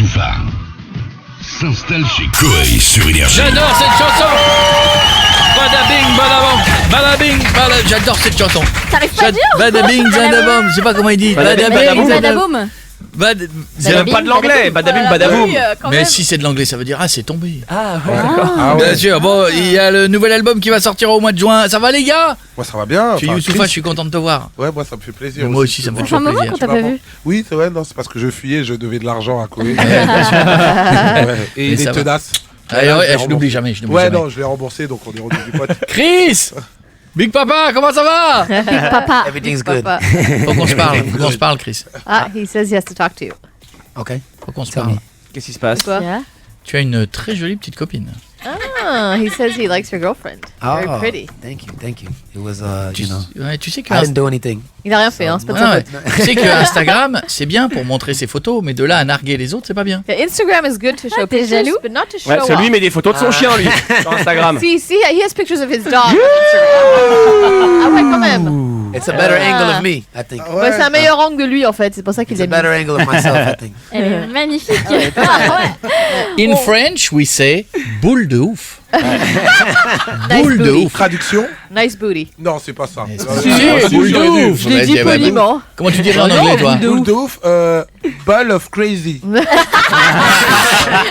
Youssoufa s'installe chez Koei sur Énergie. J'adore cette chanson. Badabing, badabam, badabing, badabing. J'adore cette chanson. T'arrives pas à dire Badabing, badabam. Je sais pas comment il dit. Badaboum, badaboum. C'est pas de l'anglais, badabing, badaboum. Oui, mais même. si c'est de l'anglais, ça veut dire c'est tombé. Ah ouais, d'accord. Ah ouais. Bien sûr. Bon, il y a le nouvel album qui va sortir au mois de juin. Ça va les gars? Moi ça va bien. Je suis Youssoufa, je suis content de te voir. Ouais, moi ça me fait plaisir. Mais moi aussi, ça me fait Ça fait un toujours moment plaisir. qu'on t'a pas vu. Oui, c'est vrai, non, c'est parce que je fuyais, je devais de l'argent à Koei. Ouais. Et il ça est va. tenace. Ah, ouais, je l'oublie jamais. Ouais, non, je l'ai remboursé, donc on est rendu du pote. Chris, Big Papa, comment ça va? Big Papa. Everything's Big good. Papa. Faut qu'on se parle. Faut qu'on se parle, Chris. Ah, he says he has to talk to you. Okay. Faut qu'on se Tell parle. me. Qu'est-ce qui se passe? Quoi? Tu as une très jolie petite copine. Ah, he says he likes your girlfriend. Very Oh, pretty. thank you. It was, Tu, you know, ouais, tu sais que I didn't do anything. Il a rien fait, hein, c'est pas de Ouais, sa ouais. faute. Tu sais que Instagram, c'est bien pour montrer ses photos, mais de là à narguer les autres, c'est pas bien. Yeah, Instagram is good to show t'es pictures, jaloux? but not to show Ouais, parce que lui, il off. met des photos de son chien, lui, sur Instagram. See, he has pictures of his dog on Instagram. Ah ouais, quand même. It's a better angle of me, I think. Ouais, c'est un meilleur angle que lui, en fait. C'est pour ça qu'il It's a est better angle of myself, I think. Elle est magnifique. In French, we say boule de ouf. Nice Boule de booty. ouf. Traduction? Nice booty. Non, c'est pas ça. Si, boule de ouf. Je l'ai dit poliment. Comment tu dirais en anglais, toi? Boule de ouf, ball of crazy.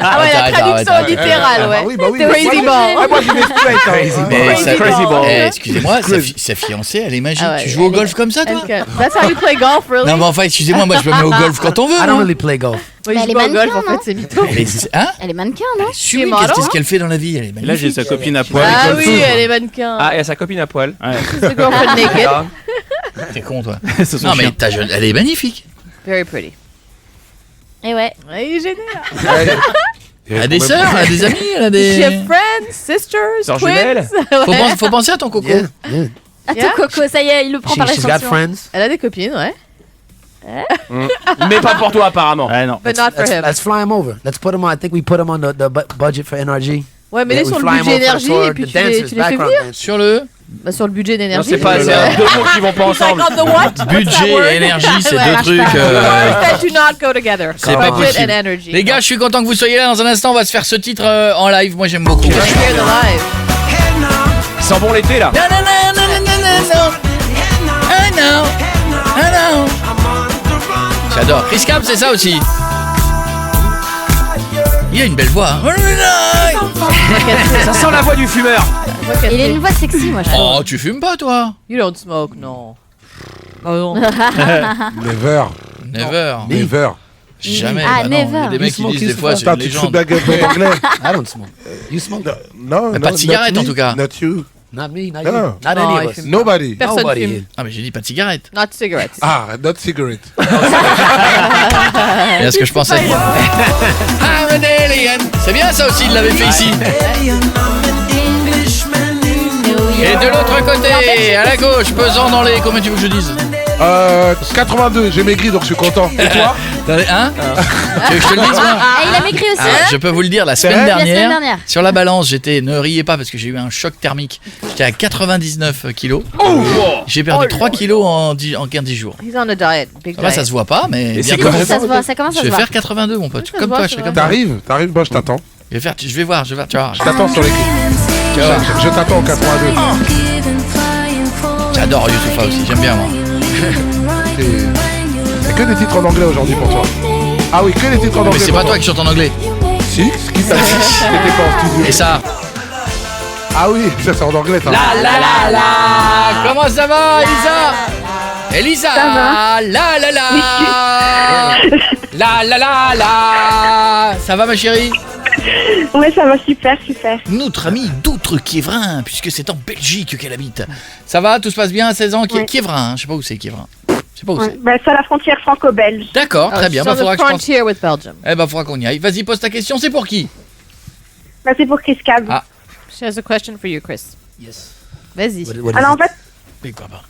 Ah ouais, la Arrête, traduction arrête, littérale, ouais. Bah oui. Crazy ball. Ah, moi j'y vais straight. Mais Crazy ça- ball. excusez-moi, sa fiancée, elle est magique. Ah ouais, Tu joues au elle golf comme ça, toi? That's how you play golf, really? Non, mais enfin, excusez-moi, moi je me mets au golf quand on veut. I don't moi. really play golf. Moi, Mais je elle est joue au golf, mannequin, en fait, non c'est mytho. Mais hein? Elle est mannequin, non? Assumez, model, qu'est-ce qu'elle fait dans la vie? Elle est Et là, j'ai magnifique. sa copine à poil. Ah elle oui, colle tout. elle est mannequin. Ah, et sa copine à poil. Ouais. The girlfriend naked. Ah, T'es con, toi. c'est son Non, mais chien. ta jeune, elle est magnifique. Very pretty. Et ouais. Ouais, il est génial. Elle a des sœurs, elle a des amis, elle a des. She has friends, sisters, Sœurs twins. jumelles. Ouais. Faut penser à ton coco. Yeah, yeah. Attends, Yeah. Coco, ça y est, il le prend par She's got l'échantillon. friends. Elle a des copines, ouais. Mais pas pour toi, apparemment. Ouais, non. But not for him. Let's fly him over. Let's put him on. I think we put him on the budget for NRG. Ouais, mais Yeah, les we sur le fly him budget over énergie for et puis the tu les dancers, fais background venir. dancers. Sur le Bah, sur le budget Non, d'énergie. c'est pas, c'est deux mots qui vont pas ensemble. Like on the what? budget et énergie, c'est Ouais, deux hashtag. trucs. Words that do not go together. C'est pas Budget possible. and energy. Les gars, je suis content que vous soyez là. Dans un instant, on va se faire ce titre en live. Moi, j'aime beaucoup. Let's hear the live. Il sent bon l'été, là. Non, non, non, non, non, non, non. I know, I know. J'adore. Chris Cab, c'est ça aussi. Il a une belle voix. Hein. Ça sent la voix du fumeur. Il a une voix sexy, moi, je trouve. Oh, tu fumes pas, toi? You don't smoke, non. Oh non. Never. Never. Never. Jamais. Ah, bah non. never. Il y a des mecs qui smoke, disent you des fois, smoke. c'est Putain, une tu te fous légende. de la gueule de l'anglais. I don't smoke. You smoke? Non, Mais pas de cigarette, en tout cas. Not you. Not me. Not No. you. Not any No, of I us. fume. Nobody. Personne Nobody fume. here. Ah, mais j'ai dit pas de cigarette. Not cigarettes. Ah, not cigarette. C'est ce que je pensais. I'm an alien. C'est bien ça aussi, il l'avait fait ici. Et de l'autre côté, à la gauche, pesant dans les. Combien tu veux que je dise? 82, j'ai maigri donc je suis content. Et toi? Hein? Tu veux que je te le dise, moi? Ah, il a maigri aussi. Ah, je peux vous le dire, la semaine vrai La dernière, semaine dernière. sur la balance, j'étais, ne riez pas parce que j'ai eu un choc thermique. J'étais à 99 kilos. J'ai perdu 3 kilos en 10 jours. He's on a diet. Big Ça va, diet. ça se voit pas, mais Et c'est bientôt. quoi Ça se voit, ça commence Je à se vais voir. faire 82, mon pote. Ça se Comme voit, toi, ça je serai va. comme toi. T'arrives, moi je t'attends. Je vais voir, tu vois. Je t'attends sur l'équipe. Tu vas voir. Je t'attends au 82. J'adore Youssoufa aussi, j'aime bien moi. C'est que des titres en anglais aujourd'hui pour toi. Ah oui, que des titres en anglais. Mais c'est pas toi qui chante en anglais. Si, ce qui t'a dit. T'étais pas en studio. Et ça? Ah oui, ça c'est en anglais. Ça. Comment ça va, Elisa? Elisa, la la la. Ça va ma chérie? Ouais, ça va super. Notre ami Doutre Kievrin, puisque c'est en Belgique qu'elle habite. Ça va, tout se passe bien à 16 ans? Ouais. Kievrin, je sais pas où c'est Kievrin. Je sais pas où Ouais. c'est. Bah, c'est à la frontière franco-belge. D'accord, très bien. She's on Faudra the que je pense. frontier with Belgium. Faudra qu'on y aille. Vas-y, pose ta question, c'est pour qui? Bah, c'est pour Chris Cab. Ah. She has a question for you, Chris. Yes. Vas-y. What is Alors, en it? fait, Mais quoi pas?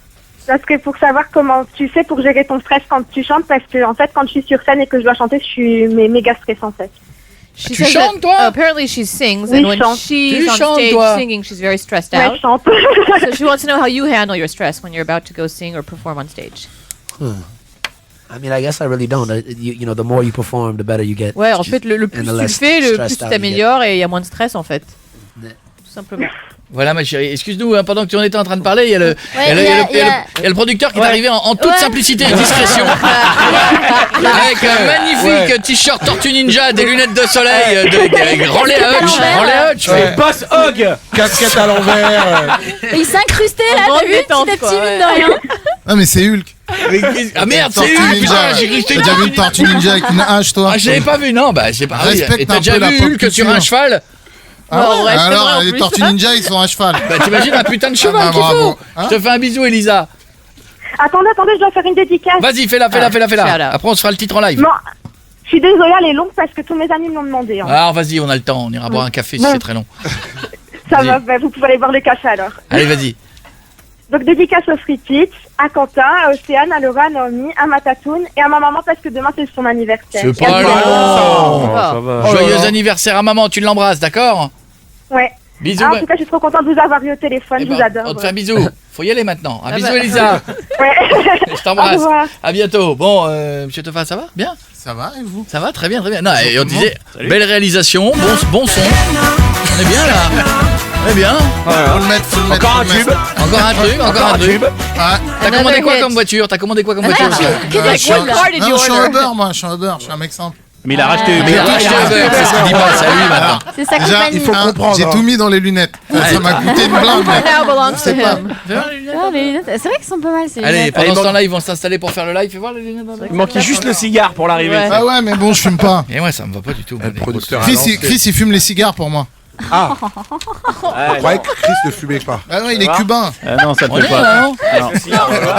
parce que pour savoir comment tu fais pour gérer ton stress quand tu chantes, parce que, en fait, quand je suis sur scène et que je dois chanter, je suis méga stressée, en fait. She Tu says chantes, that, toi? apparently she sings, Oui, and je when chante. she's Tu on chantes, stage toi? singing, she's very stressed Ouais, out. je chante. So she wants to know how you handle your stress when you're about to go sing or perform on stage. I mean, I guess I really don't. You know, the more you perform, the better you get. Ouais, en fait, le plus And the tu le less fais, le stressed plus tu out you t'améliores et il y a moins de stress en fait. Ouais. Tout simplement. Voilà ma chérie, excuse-nous, hein, pendant que tu en étais en train de parler, il y a le, Ouais, il y a le- il y a- il y a le- il y a le producteur qui est Ouais. arrivé en toute Ouais. simplicité et discrétion. Avec un magnifique t-shirt Tortue Ninja, des lunettes de soleil, des relais à Hutch. l'envers. Relais à Hutch, Ouais. Boss Hog. Casquette à l'envers. Et il s'incrustait là, Grande t'as vu, détente, petit à quoi, petit, ouais. mine de rien. Ah, mais c'est Hulk. Ah merde, c'est Tortue Hulk, Ninja. putain, j'ai cru que c'était T'as déjà vu une Tortue Ninja avec une hache, toi? Ah, je l'avais pas vu, non, bah, j'ai pas. Ah oui, Respecte et t'as un déjà peu la vu pop Hulk sur culture. un cheval? Ah Ouais, ouais, ouais, c'est alors, vrai, en les plus. Tortues Ninja, ils sont à cheval. Bah, t'imagines un putain de cheval bah, qu'il bravo. faut. Hein Je te fais un bisou, Elisa. Attendez, je dois faire une dédicace. Vas-y, fais-la. Fais-la. Après, on se fera le titre en live. Non, je suis désolée, elle est longue parce que tous mes amis me l'ont demandé. Hein. Alors, vas-y, on a le temps, on ira boire un café si Non. c'est très long. Ça vas-y. va, bah, vous pouvez aller boire le café alors. Allez, vas-y. Donc dédicace aux Fritit, à Quentin, à Océane, à Laura, à Naomi, à Matatoun et à ma maman parce que demain c'est son anniversaire. C'est Et à pas toi. long. Ça va. Joyeux anniversaire à maman, tu l'embrasses, d'accord? Ouais. Bisous. Ah, en tout cas, je suis trop contente de vous avoir eu au téléphone, Eh je vous ben, adore. on te fait un bisou. Faut y aller maintenant. Un Ah bisou, bah. Elisa. Ouais. Je Au t'embrasse. revoir. À bientôt. Bon, monsieur Tofa, ça va? Bien? Ça va, et vous? Ça va? Très bien. Non, et on disait, belle réalisation, bon son. On est bien là. On est bien. Faut le mettre, Encore un faut le tube. mettre. Encore un truc. tube. Ouais. T'as commandé quoi hit. comme voiture? Je suis What car did you non, je suis order? un Uber, moi, je suis un Uber, je suis un mec simple. Mais il a racheté. Mais il a racheté Uber, c'est ce qu'il dit pas, c'est à lui maintenant. C'est sa Déjà, compagnie. il faut comprendre. J'ai tout mis dans les lunettes. Ça m'a coûté une blinde. mais Now belongs to c'est pas- him. Ah, les lunettes, c'est vrai qu'elles sont pas mal ces Allez, lunettes. pendant ce temps-là, ils vont s'installer pour faire le live. Fais voir les lunettes. Il manquait juste le cigare pour l'arrivée. Ouais. Ah ouais, mais bon, je fume pas. Et moi, ça me va pas du tout. moi, Le les producteur grosses- a lancé. Chris, il fume les cigares pour moi. Ah, je croyais que Chris ne fumait pas. Ah non, il est va cubain. Non, ça le On fait est pas. là, non?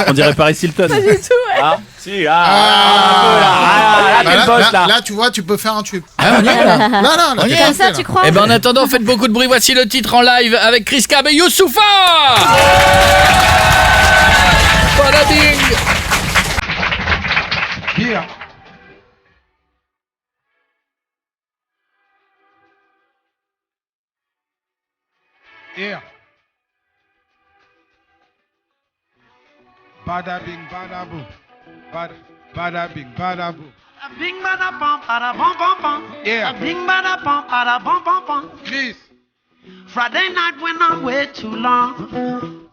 On dirait Paris Hilton. Pas du tout, Ah, si, Ah, là, bah t'es le boss, là. là, tu vois, tu peux faire un tube. Ah, on y est là. Là, On y t'es est. pas Comme ça, fait, tu là. crois? Eh ben en attendant, faites beaucoup de bruit. Voici le titre en live avec Chris Cab et Youssoufa. Badading. Here. Here. Bada bing, bada boom. Bada bing, bada boom. Bing bada bum bada bum bum bum. Yeah. Bing bada bum bada bum bum bum. Chris. Friday night went on way too long.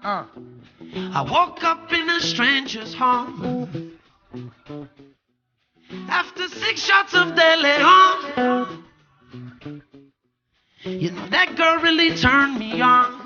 I woke up in a stranger's home. After 6 shots of De Leon. You know that girl really turned me on.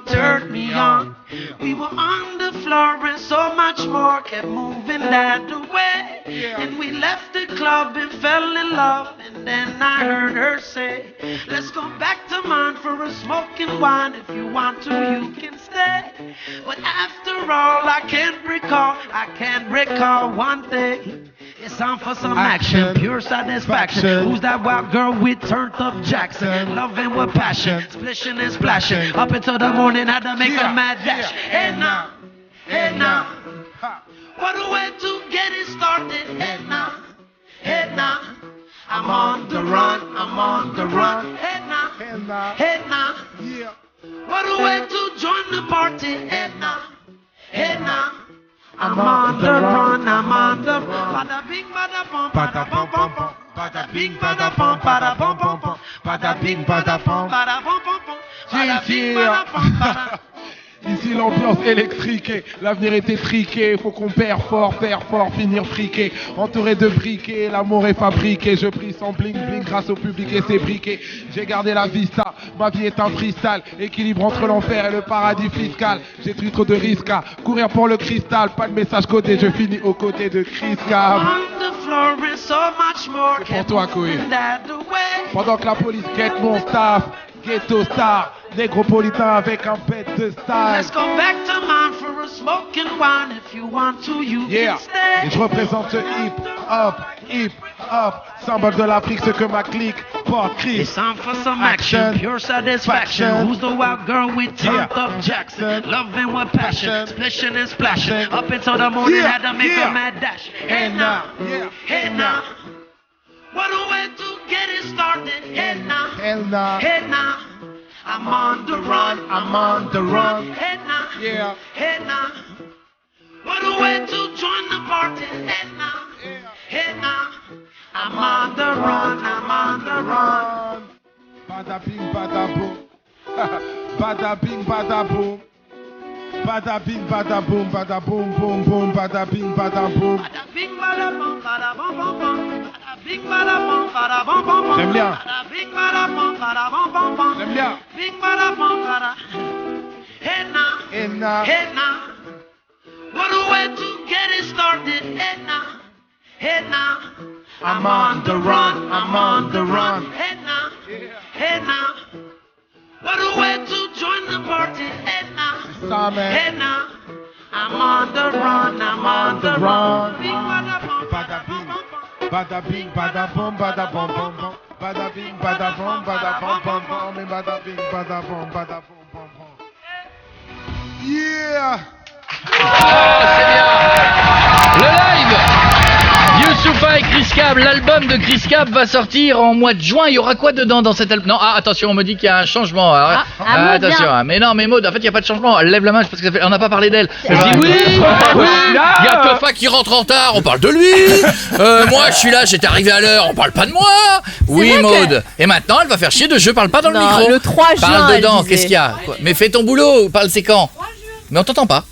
We were on the floor and so much more kept moving that way. And we left the club and fell in love. And then I heard her say, let's go back to mine for a smoking wine. If you want to, you can stay. But after all, I can't recall one thing. It's time for some action, pure satisfaction. Who's that wild girl with turned up Jackson? Loving with passion, splishing and splashing. Up until the morning, had to make a mad dash. Hey now, what a way to get it started. Hey now, I'm on the run. Hey now, what a way to join the party. Hey now. I'm on the run. Bada bing, bada bum, bada bum bum bum. Bada bing, bada bum, bada bum bum bum. Bada bing, bada bum, bada bum bum bum. Bada bing, bada bum, bada. Ici l'ambiance électrique, l'avenir est étriqué, faut qu'on perd fort, finir friqué, entouré de briquets, l'amour est fabriqué, je prie sans bling bling grâce au public et ses briquets, j'ai gardé la vista, ma vie est un freestyle, équilibre entre l'enfer et le paradis fiscal, j'ai pris trop de risques à courir pour le cristal, pas de message codé, je finis aux côtés de Chris Cab. C'est pour toi Koé. Pendant que la police guette mon staff, ghetto star, négropolitain avec un bête de style. Let's go back to mine for a smoking wine. If you want to, you can stay. Et je représente ce hip hop, symbole de l'Afrique, ce que ma clique porte. Chris. It's time for some action, pure satisfaction. Who's the wild girl with turned up Jackson? Loving with passion, splishing and splashing. Up until the morning, had to make a mad dash. Hey now, what a way to get it started. Hey now, I'm on the run. Hey now, what a way to join the party. Hey now. Hey now, I'm on the run, I'm on the run. Bada bing, bada boom. Bada bing, bada boom. Bada bing, bada boom, bada boom, boom, boom. Bada bing, bada boom. Bada bing, bada boom, bada boom, boom, boom. Bada bing, bada boom, bada boom, boom, boom. J'aime bien. Bada bing, bada boom, bada boom, boom, boom. J'aime bien. Bing, bada boom, bada. Hey now, Et na. hey now. What a way to get it started. Hey now, hey now. I'm on the run, I'm on the run. Hey now, hey now. What a way to join the party. Hey now, Ça, man. hey now. I'm on the run, I'm on the run. Bing, bada boom, Bada bing. Bada bing, bada boom, bada boom, boom, boom. Bada bing, bada boom, bada boom, boom, boom. Et bada bing, bada boom, bada boom, boom, boom. Yeah! Le live Youssoupha et Chris Cab, l'album de Chris Cab va sortir en mois de juin. Il y aura quoi dedans dans cet album? Non, attention, on me dit qu'il y a un changement. Alors, Maud, attention, viens. mais non, mais Maud, en fait, il n'y a pas de changement. Elle lève la main parce que on n'a pas parlé d'elle. Elle dit oui, il y a Teufa qui rentre en retard, on parle de lui. Moi, je suis là, j'étais arrivé à l'heure, on parle pas de moi. Oui, Maud. Et maintenant, elle va faire chier de je parle pas dans le Non, micro. le 3 juin, Parle elle dedans, disait. qu'est-ce qu'il y a? Quoi Mais fais ton boulot, parle c'est quand? Mais on t'entend pas.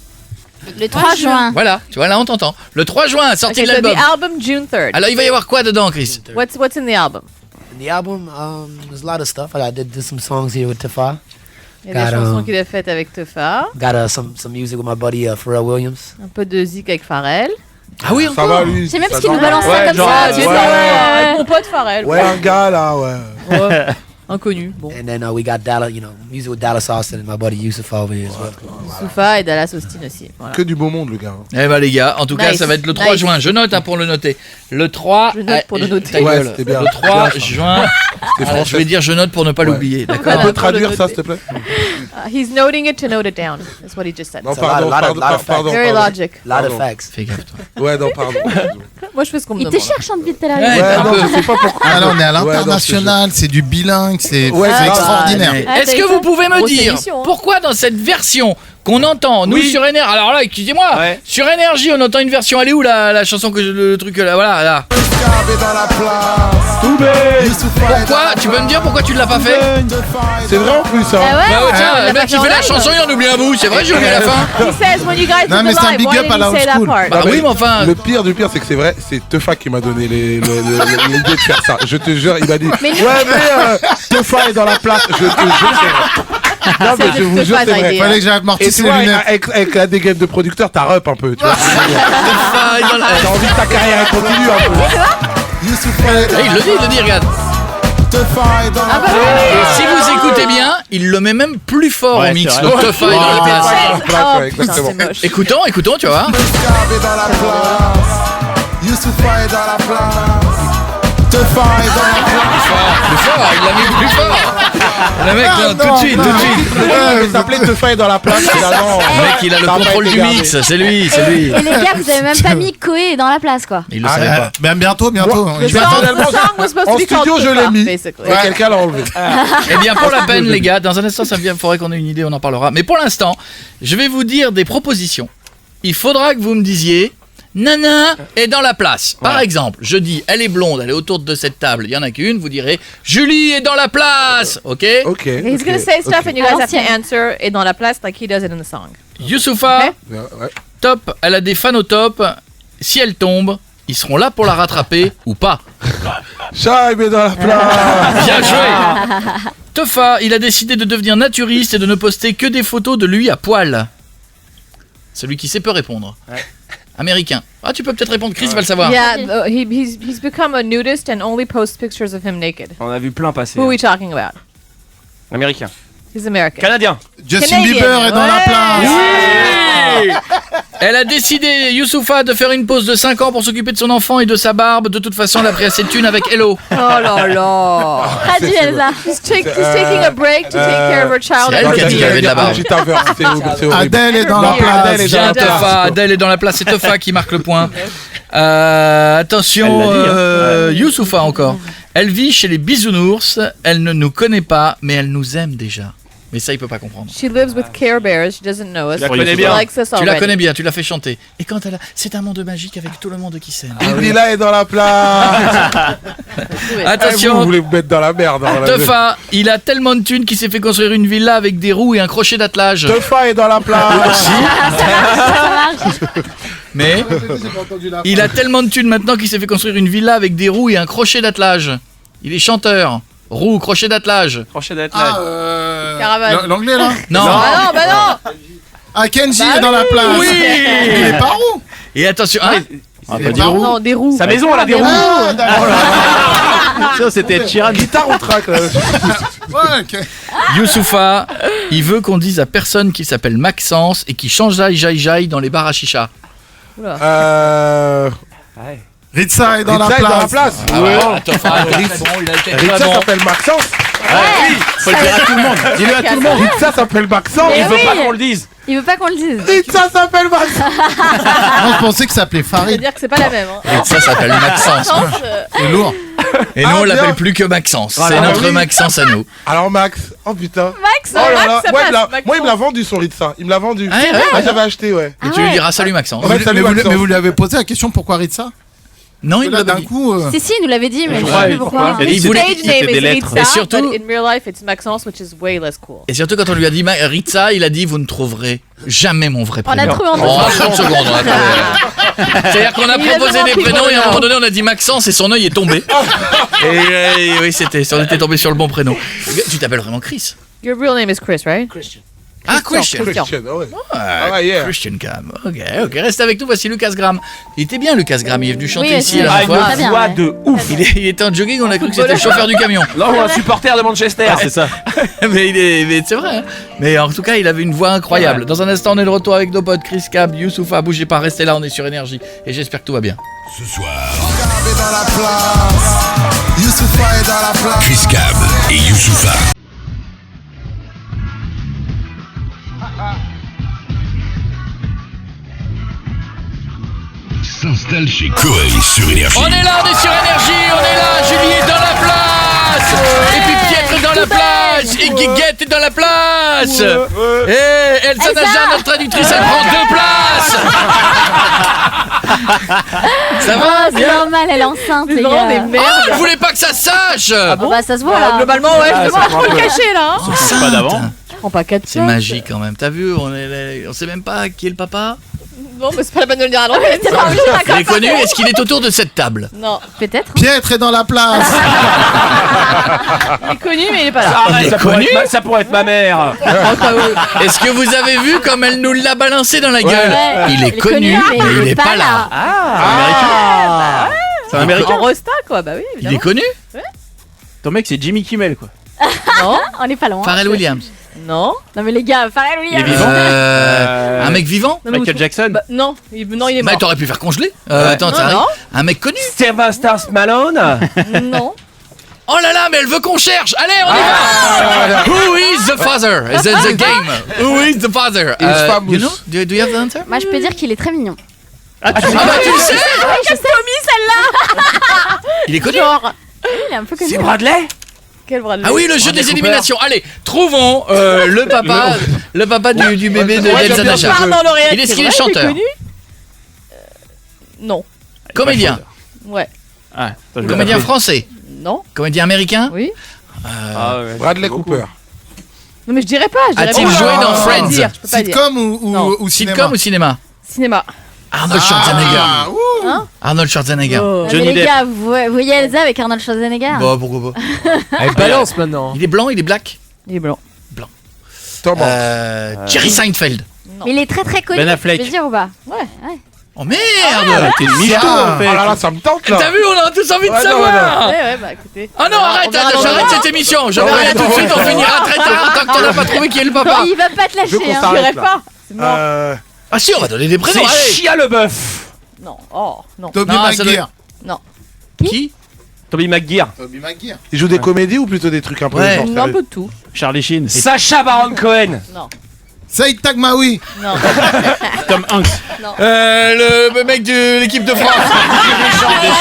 Le 3 juin. Voilà, tu vois, là on t'entend. Le 3 juin, sortie Okay, de so the l'album. album June 3rd. Alors il va y avoir quoi dedans, Chris? What's in the album? In the album, there's a lot of stuff. I did some songs here with Teufa. Il y a des Got, chansons qu'il a faites avec Teufa, Got some music with my buddy Pharrell Williams. un peu de zik avec Pharrell. Ah oui, Ça va, lui. J'aime même ça parce qu'il va. nous balance ça Ouais, comme genre, ça. Tu tu sais, sais. mon pote Pharrell. Ouais, un gars, là, ouais. Ouais. Inconnu. Bon. And then we got Dallas, music with Dallas Austin and my buddy Youssoupha over here as well. Youssoupha et Dallas Austin aussi. Voilà. Que du beau monde, le gars. Eh ben les gars, en tout cas Nice, ça va être le 3 nice. juin. Je note pour le noter. Le 3. Je note pour le noter. ta Ouais, gueule. c'était bien. Le 3 Bien, ça. juin. français. Je vais dire je note pour ne pas l'oublier. D'accord. On Voilà, peut pour le traduire ça, noter. s'il te plaît? He's noting it to note it down. That's what he just said. Non, So a pardon, lot of- pardon, lot of pardon. Very pardon. logic. A lot of Pardon. facts. Fais gaffe toi. Ouais, non, pardon. Moi, je fais ce qu'on me Il te demande. cherche depuis tout à l'heure. Ouais, Ouais, un non, peu. je sais pas pourquoi. Ah là, on est à Ouais, non, l'international, c'est du bilingue, c'est Ouais, c'est ah, extraordinaire. Ah, Est-ce t'as que vu vous ça pouvez me Grosse dire émission, hein. pourquoi dans cette version qu'on entend nous Oui. sur Énergie, alors là excusez-moi, Ouais. sur Énergie on entend une version, elle est où la chanson que le truc là, voilà là. dans la place. Pourquoi? Tu peux me dire pourquoi tu ne l'as pas fait? C'est vrai en plus, Ah hein. ouais. Bah ouais, tiens, on l'a le pas mec fait qui en fait la live. chanson il en oublie un bout, c'est vrai j'ai oublié la fin. He says when you guys Non, did mais the c'est un live, big why up à didn't la you say old that school. Bah part? oui mais enfin. Le pire du pire, c'est que c'est vrai, c'est Teufa qui m'a donné l'idée de faire ça. Je te jure, il m'a dit Mais nous- ouais, mais Teufa est dans la place. Je te jure, c'est vrai. Non, mais je vous jure, c'est vrai. Fallait que Et j'amortisse tu les vois, lunettes. avec la dégaine de producteur, t'as rep un peu, tu vois. Ah, dans la- T'as envie que ta carrière elle continue un peu. Eh, il le dit, regarde. Ah bah Et si vous écoutez bien, il le met même plus fort Ouais, au mix. c'est Le vrai. Teufa est dans la oui. place. Dans la place, Oh ouais, putain, exactement. c'est moche. Écoutons, tu vois. dans la place. Youssoupha est dans la place. Teufa est dans la place. Plus fort, il l'a mis plus fort. Le mec, non, tout de suite. Il s'appelait Teufa est dans la place, finalement. Le mec, il a le Ça a pas contrôle été du gardé. mix, c'est lui. Et les gars, vous avez même pas mis Koé dans la place quoi. Il le savait pas. Ben bientôt. The Je song, m'attendais the song was supposed En to be called studio, je Teufa, l'ai mis. basically. Et quelqu'un l'a enlevé. Eh bien, pour la peine, les gars, dans un instant, il faudrait qu'on ait une idée, on en parlera. Mais pour l'instant, je vais vous dire des propositions. Il faudra que vous me disiez. Nana est dans la place. Par exemple, je dis, elle est blonde, elle est autour de cette table, il y en a qu'une, vous direz, Julie est dans la place, ok? Ok. He's gonna say stuff and you guys have to answer et dans la place like he does it in the song. Youssoupha, Ok. Ouais. top, elle a des fans au top. Si elle tombe, ils seront là pour la rattraper ou pas. Chaim est dans la place. Bien joué. Teufa, il a décidé de devenir naturiste et de ne poster que des photos de lui à poil. Celui qui sait peut répondre. Américain. Ah, tu peux peut-être répondre, Chris va le savoir. Yeah, he's become a nudist and only posts pictures of him naked. On a vu plein passer. Who are we talking about? Américain. He's American. Canadien. Justin Canadian. Bieber est dans la Ouais. place. Elle a décidé, Youssoupha, de faire une pause de 5 ans pour s'occuper de son enfant et de sa barbe. De toute façon, elle a pris assez de thunes avec Hello. Oh là là. Traduis Elsa. He's taking a break to take care of her child. c'est elle and qui a dit qu'il avait de la barbe. Petit aveu, c'est horrible. Adèle est dans la Adèle place. est dans Viens la place. Teufa, Adèle est dans la place, c'est Teufa qui marque le point. Attention, Elle l'a dit, Youssoupha encore. Elle vit chez les bisounours, elle ne nous connaît pas, mais elle nous aime déjà. Mais ça, il peut pas comprendre. She lives with Care Bears. She doesn't know us. Tu la connais bien. She likes us Tu la already. connais bien, tu l'as fait chanter. Et quand elle a... C'est un monde magique avec tout le monde qui s'aime. Une villa est dans la place. Attention, Vous voulez vous mettre dans la merde. hein, la- Tefa, il a tellement de thunes qu'il s'est fait construire une villa avec des roues et un crochet d'attelage. Tefa est dans la place. Mais il a tellement de thunes maintenant qu'il s'est fait construire une villa avec des roues et un crochet d'attelage. Il est chanteur. Roue, crochet d'attelage. Crochet d'être Ah, Caravane. l'anglais là. Non. Ah non, bah non. Ah, Kenji est dans la place. Oui. Il est pas roux. Et attention, hein, On Il va est dire pas où roux. Non, des roues. Sa maison, elle a des roues. Ah, d'accord. Ça, c'était Chiran. Guitare ou track là. Ouais, ok. Youssoufa, il veut qu'on dise à personne qu'il s'appelle Maxence et qu'il change jaille dans les bars à chicha. Ritza est dans la Ritza est dans la place. place. Ah ouais, Tefa, c'est bon, il a été très Ritza bon. s'appelle Maxence. Faut le dire à tout le monde. Dis-le à tout le monde. Ritza s'appelle Maxence. Mais Il veut oui. pas qu'on le dise. Il veut pas qu'on le dise. Ritza s'appelle Maxence. Moi, je pensais que ça s'appelait Ça veut Farid. dire que c'est pas la même. Hein. Ça s'appelle Maxence. C'est lourd. Et nous, Ah, on bien. l'appelle plus que Maxence. Ah, C'est bah notre oui. Maxence à nous. Alors Max, oh putain. Max, Oh là là. Max, ça Moi, passe, moi, il me l'a vendu son Ritza. Il me l'a vendu. Ah, ouais, Ah, j'avais acheté, ouais. Et tu lui diras salut Maxence. Ouais, salut, Maxence. Mais vous lui avez posé la question pourquoi Ritza? Non, il Là, l'a d'un dit. coup. Si, si, il nous l'avait dit, mais Je je crois, sais plus il- pourquoi. il a dit Il voulait- Stage name c'était des is lettres. Ritza, Et surtout- but in real life it's Maxence, which is way less cool. Et surtout quand on lui a dit Ritza, il a dit vous ne trouverez jamais mon vrai On a prénom. trouvé en Oh, 30 secondes, on a trouvé. C'est-à-dire qu'on a Il a proposé vraiment des pris prénoms et à un pour moment donné on a dit Maxence et son œil est tombé. Et oui, on était tombé sur le bon prénom. Tu t'appelles vraiment Chris? Your real name is Chris, right? Ah, Christian. Christian, ah ouais. Ah, ouais, yeah. Christian Cam. Ok, reste avec nous. Voici Lucas Graham. Il était bien, Lucas Graham. Il est venu chanter Oui, ici c'est la vrai. dernière fois. Très bien, Voix ouais. de ouf. Il était en jogging, on a cru que c'était le chauffeur du camion. Non, un supporter de Manchester. C'est ça. mais c'est vrai. Hein. Mais en tout cas, il avait une voix incroyable. Dans un instant, on est de retour avec nos potes Chris Cab, Youssoufa. Bougez pas, restez là, on est sur Énergie. Et j'espère que tout va bien. Ce soir, Gab est dans la place. Youssoufa est dans la place. Chris Cab et Youssoufa. S'installe chez Koei sur Énergie. On est là, on est sur Énergie, on est là, Julie est dans la place. Et puis Pietre est dans la place. Et Guiguette est dans la place. Et Elsa Najar, notre traductrice, elle prend 2 places. Ça va Oh, c'est bien? normal, elle est enceinte, les C'est vraiment des gars. Oh, merdes. elle voulait pas que ça se sache. Bon, bah, ça se voit, là. Globalement, ouais, Ah, je ça peux pas prend le un peu. cacher là. Hein. Enceinte. Pas d'avant. Je prends pas 4 C'est magique quand même. T'as vu, on sait même pas qui est le papa. Non, mais c'est pas la peine de le dire à l'antenne. C'est pas obligé, Il d'accord. est connu. Est-ce qu'il est autour de cette table? Non, Peut-être. Pietre est dans la place. il est connu, mais il est pas là. Arrête, est ça pourrait connu être ça pourrait être ma mère. Est-ce que vous avez vu comme elle nous l'a balancé dans la gueule? Ouais. Il est connu, mais il est pas là. C'est un américain. En Rosta, quoi, bah oui, Il est évidemment. connu? Ton mec, c'est Jimmy Kimmel, quoi. Non, On est pas loin. Pharrell Williams. non. Non, mais les gars, Pharrell Il est Williams. vivant. Un mec vivant? Non, mais Michael vous- Jackson. Bah, non, non, il est Bah mort. t'aurais pu faire congeler. Ouais. Attends, Non, ça arrive. non. Un mec connu. Sylvester Stallone. Non. Oh là là, mais elle veut qu'on cherche. Allez, on y va. Who is the father? Is it the game? Who is the father? He's famous. You know? Do you have the answer? Moi, je peux dire qu'il est très mignon. Ah bah tu le sais. Oui, je sais. celle-là. Il est connu. Genre, Il est un peu connu. C'est Bradley. quel bras de Ah oui, le jeu des éliminations. Allez, trouvons le papa du bébé de Ouais, Elsa j'aime bien Najar. ce jeu. dans l'oreillette. Est-ce c'est qu'il est vrai, chanteur? connu Non. Comédien. Ouais. Ah, attends, je vais Comédien l'appeler. français. Non. Comédien américain. Oui. Ah, ouais. Bradley Cooper. Non, mais je dirais pas. Je dirais A-t-il pas. joué dans Je peux pas Friends? dire, je peux pas dire. Sitcom Non. ou cinéma? Sitcom ou cinéma? Cinéma. Arnold Schwarzenegger. Ah, ouh. Arnold Schwarzenegger. Oh. Non, Johnny mais les Depp. gars, vous voyez Elsa avec Arnold Schwarzenegger? Bah pourquoi pas. Elle balance maintenant. Il est blanc, il est black. Il est blanc. Tom Hanks. Jerry Seinfeld. Mais il est très très connu. Ben Affleck. Je veux dire ou pas? Ouais. Oh merde. T'es une michto, en fait. Oh là là, ça me tente là. T'as vu, on a tous envie de Ouais, non, savoir. Ouais, bah écoutez. Ah non, arrête, On verra dans j'arrête le cette émission. Je Ouais, reviens tout de non, suite, on ouais. finira très tard tant que t'en as pas trouvé qui est le papa. Il va pas te Je veux lâcher, qu'on hein. Je s'arrête dirais là. pas. C'est mort. Ah si, on va donner des prénoms. C'est Allez. Chia Leboeuf. Non. Oh, non. Toby Non, ça McGuire. Qui? Toby McGuire. Toby McGuire. Il joue des comédies ou plutôt des trucs un peu Ouais. genre Non, un sérieux peu de tout. Charlie Sheen. Sacha Baron Cohen. Non. Saïd Tagmaoui. Non. Tom Hanks. Non. Le mec de l'équipe de France.